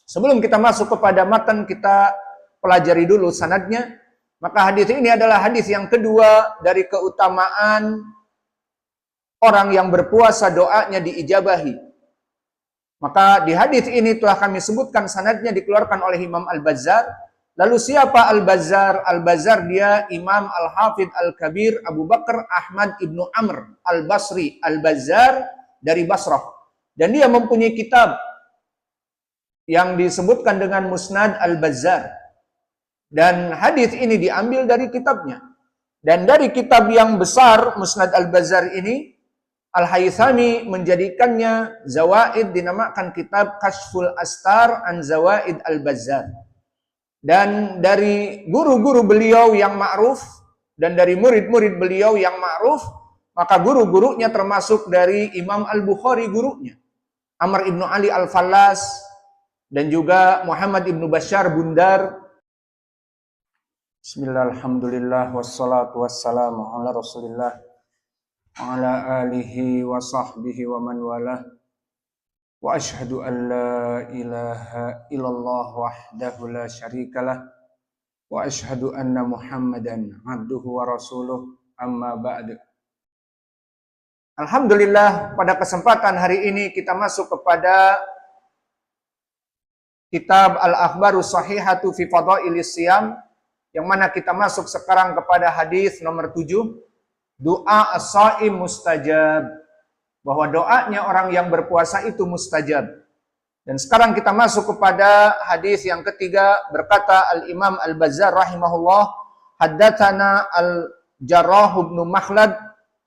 Sebelum kita masuk kepada matan, kita pelajari dulu sanadnya. Maka hadis ini adalah hadis yang kedua dari keutamaan orang yang berpuasa doanya diijabahi. Maka di hadis ini telah kami sebutkan sanadnya dikeluarkan oleh Imam Al-Bazzar. Lalu siapa Al-Bazzar? Al-Bazzar dia Imam Al-Hafidh Al-Kabir Abu Bakar Ahmad Ibnu Amr Al-Basri Al-Bazzar dari Basrah. Dan dia mempunyai kitab yang disebutkan dengan Musnad Al-Bazzar. Dan hadis ini diambil dari kitabnya. Dan dari kitab yang besar Musnad Al-Bazzar ini, Al-Haythami menjadikannya Zawaid, dinamakan kitab Kashful Astar an Zawaid Al-Bazzar. Dan dari guru-guru beliau yang ma'ruf dan dari murid-murid beliau yang ma'ruf, maka guru-gurunya termasuk dari Imam Al-Bukhari, gurunya Amr ibnu Ali Al-Fallas, dan juga Muhammad ibnu Bashar Bundar. Bismillahirrahmanirrahim. Wassalatu wassalamu ala Rasulillah wa ala alihi wa sahbihi wa man walah. Wa ashhadu an la ilaha illallah wahdahu la syarikalah wa ashhadu anna Muhammadan abduhu wa rasuluh, amma ba'du. Alhamdulillah, pada kesempatan hari ini kita masuk kepada kitab Al-Akhbarus Sahihatu fi Fadailis Siyam, yang mana kita masuk sekarang kepada hadis nomor 7, doa as-shaim mustajab, bahwa doanya orang yang berpuasa itu mustajab. Dan sekarang kita masuk kepada hadis yang ketiga, berkata Al-Imam Al-Bazzar rahimahullah, haddatsana Al-Jarrah bin Makhlad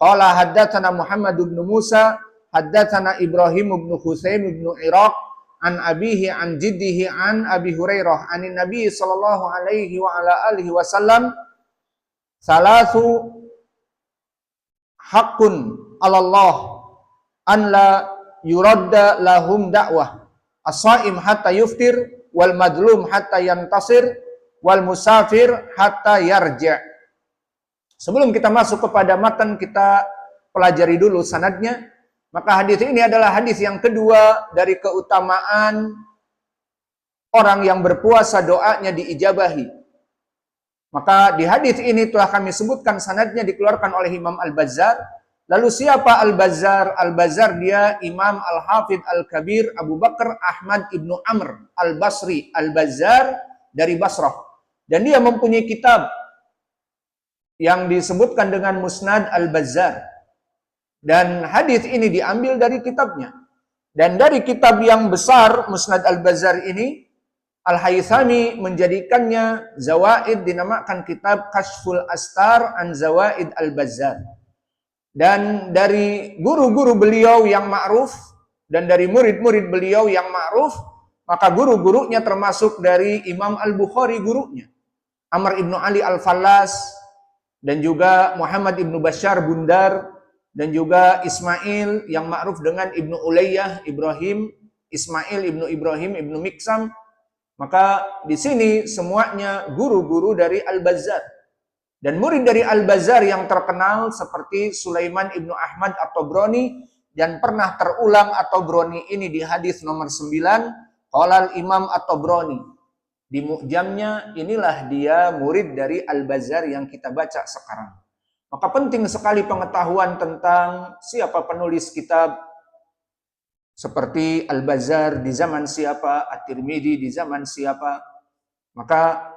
qala haddatsana Muhammad bin Musa haddatsana Ibrahim bin Husaim bin Iraq an abihi an jiddihi an Abi Hurairah anin Nabi sallallahu alaihi wa ala alihi wasallam, salasu haqqun 'ala Allah an la yuradda lahum da'wah, as-shaim hatta yuftir, wal madlum hatta yantasir, wal musafir hatta yarja'. Sebelum kita masuk kepada matan, kita pelajari dulu sanadnya. Maka hadis ini adalah hadis yang kedua dari keutamaan orang yang berpuasa doanya diijabahi. Maka di hadis ini telah kami sebutkan sanadnya dikeluarkan oleh Imam Al-Bazzar. Lalu siapa Al-Bazzar? Al-Bazzar dia Imam Al-Hafidh Al-Kabir Abu Bakar Ahmad Ibnu Amr Al-Basri Al-Bazzar dari Basrah. Dan dia mempunyai kitab yang disebutkan dengan Musnad Al-Bazzar. Dan hadis ini diambil dari kitabnya. Dan dari kitab yang besar Musnad Al-Bazzar ini, Al-Haythami menjadikannya Zawaid, dinamakan kitab Kashful Astar an Zawaid Al-Bazzar. Dan dari guru-guru beliau yang ma'ruf dan dari murid-murid beliau yang ma'ruf, maka guru-gurunya termasuk dari Imam Al-Bukhari, gurunya Amr ibnu Ali Al-Fallas, dan juga Muhammad ibnu Bashar Bundar, dan juga Ismail yang ma'ruf dengan Ibnu Ulayyah, Ibrahim, Ismail Ibnu Ibrahim Ibnu Miksam. Maka di sini semuanya guru-guru dari Al-Bazzar. Dan murid dari Al-Bazzar yang terkenal seperti Sulaiman Ibnu Ahmad At-Tabrani, dan pernah terulang At-Tabrani ini di hadis nomor 9, qala Imam At-Tabrani. Di Mu'jamnya inilah dia murid dari Al-Bazzar yang kita baca sekarang. Maka penting sekali pengetahuan tentang siapa penulis kitab, seperti Al-Bazzar di zaman siapa, At-Tirmidzi di zaman siapa. Maka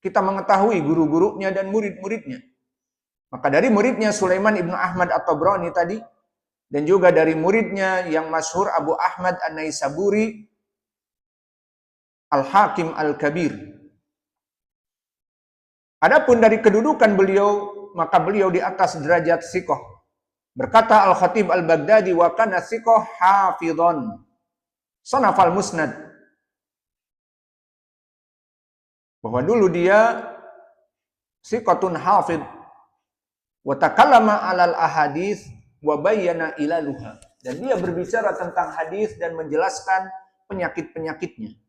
kita mengetahui guru-gurunya dan murid-muridnya. Maka dari muridnya Sulaiman Ibnu Ahmad At-Tabrani tadi, dan juga dari muridnya yang masyhur Abu Ahmad An-Naisaburi Al-Hakim Al-Kabir. Adapun dari kedudukan beliau, maka beliau di atas derajat thiqah. Berkata Al-Khatib Al-Baghdadi, wa kana thiqah hafidhan sanafal musnad. Bahwa dulu dia thiqatun hafidh wa takallama 'alal ahadits wa bayyana ilaluha. Dan dia berbicara tentang hadis dan menjelaskan penyakit-penyakitnya.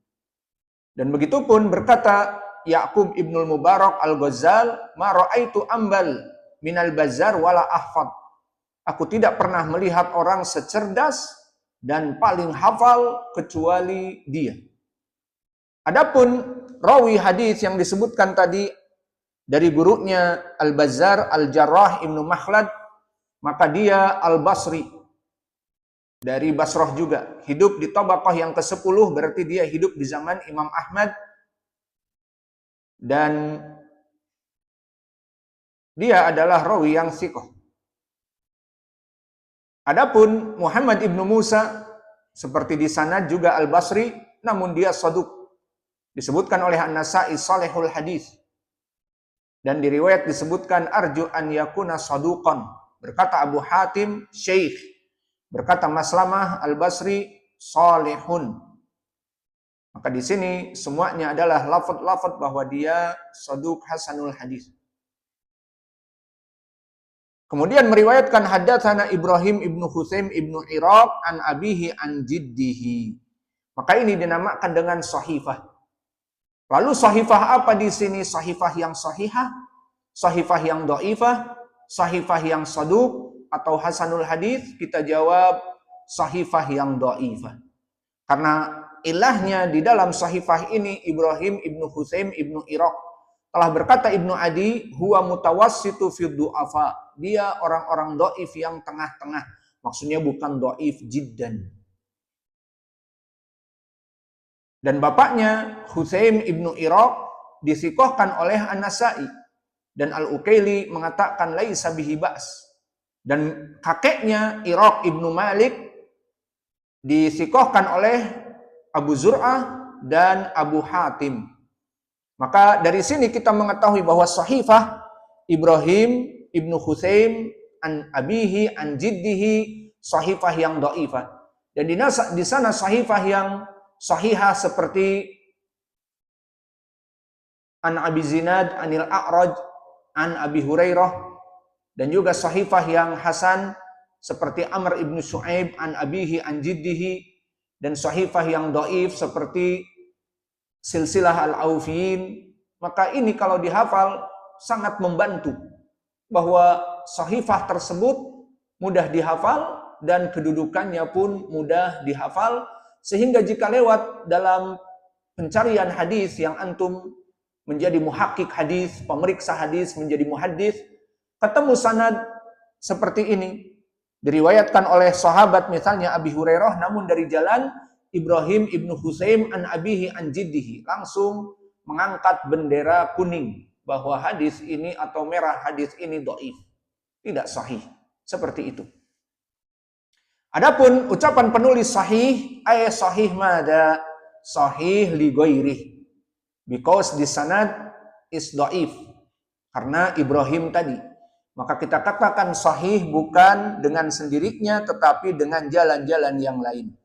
Dan begitu pun berkata Ya'qub Ibnul Mubarak Al-Ghazal, ma ra'aitu ambal minal Bazzar wala ahfad. Aku tidak pernah melihat orang secerdas dan paling hafal kecuali dia. Adapun rawi hadis yang disebutkan tadi dari gurunya Al-Bazzar Al-Jarrah Ibnu Makhlad, maka dia Al-Basri, dari Basrah juga, hidup di tabaqah yang ke-10, berarti dia hidup di zaman Imam Ahmad, dan dia adalah rawi yang thiqah. Adapun Muhammad ibnu Musa, seperti di sanad juga Al-Basri, namun dia saduq. Disebutkan oleh An-Nasa'i salihul hadis. Dan di riwayat disebutkan arju an yakuna saduqan. Berkata Abu Hatim, syekh. Berkata Maslamah Al-Basri, salihun. Maka di sini semuanya adalah lafaz-lafaz bahwa dia saduq hasanul hadis. Kemudian meriwayatkan hadatsana Ibrahim ibnu Husaim ibnu Iraq an abihi an jiddihi. Maka ini dinamakan dengan sahifah. Lalu sahifah apa di sini? Sahifah yang sahihah, sahifah yang dhaifah, sahifah yang saduq atau hasanul hadis? Kita jawab sahifah yang dhaifah. Karena ilahnya di dalam sahifah ini Ibrahim ibnu Husaim ibnu Iraq. Telah berkata Ibnu Adi, huwa mutawassitu fi du'afa. Dia orang-orang dhaif yang tengah-tengah. Maksudnya bukan dhaif jiddan. Dan bapaknya Husaim ibnu Iraq disikohkan oleh An-Nasa'i. Dan Al-Ukaili mengatakan laisa bihi ba's. Dan kakeknya Iraq ibnu Malik disikohkan oleh Abu Zur'ah dan Abu Hatim. Maka dari sini kita mengetahui bahwa sahifah Ibrahim ibnu Husaim an abihi an jiddihi sahifah yang dhaifah. Dan di sana sahifah yang sahihah seperti an Abi Zinad anil A'raj an Abi Hurairah, dan juga sahifah yang hasan seperti Amr ibnu Shu'aib an abihi an jiddihi, dan sahifah yang dhaif seperti silsilah al-Aufiyin. Maka ini kalau dihafal sangat membantu bahwa sahifah tersebut mudah dihafal dan kedudukannya pun mudah dihafal, sehingga jika lewat dalam pencarian hadis yang antum menjadi muhakkik hadis, pemeriksa hadis, menjadi muhaddis, ketemu sanad seperti ini diriwayatkan oleh sahabat misalnya Abi Hurairah, namun dari jalan Ibrahim ibnu Husaim an abihi an jiddihi, langsung mengangkat bendera kuning bahwa hadis ini atau merah hadis ini dhaif, tidak sahih, seperti itu. Adapun ucapan penulis sahih, ay sahih mada, sahih li ghairih, because di sanad is dhaif, karena Ibrahim tadi. Maka kita katakan sahih bukan dengan sendirinya tetapi dengan jalan-jalan yang lain.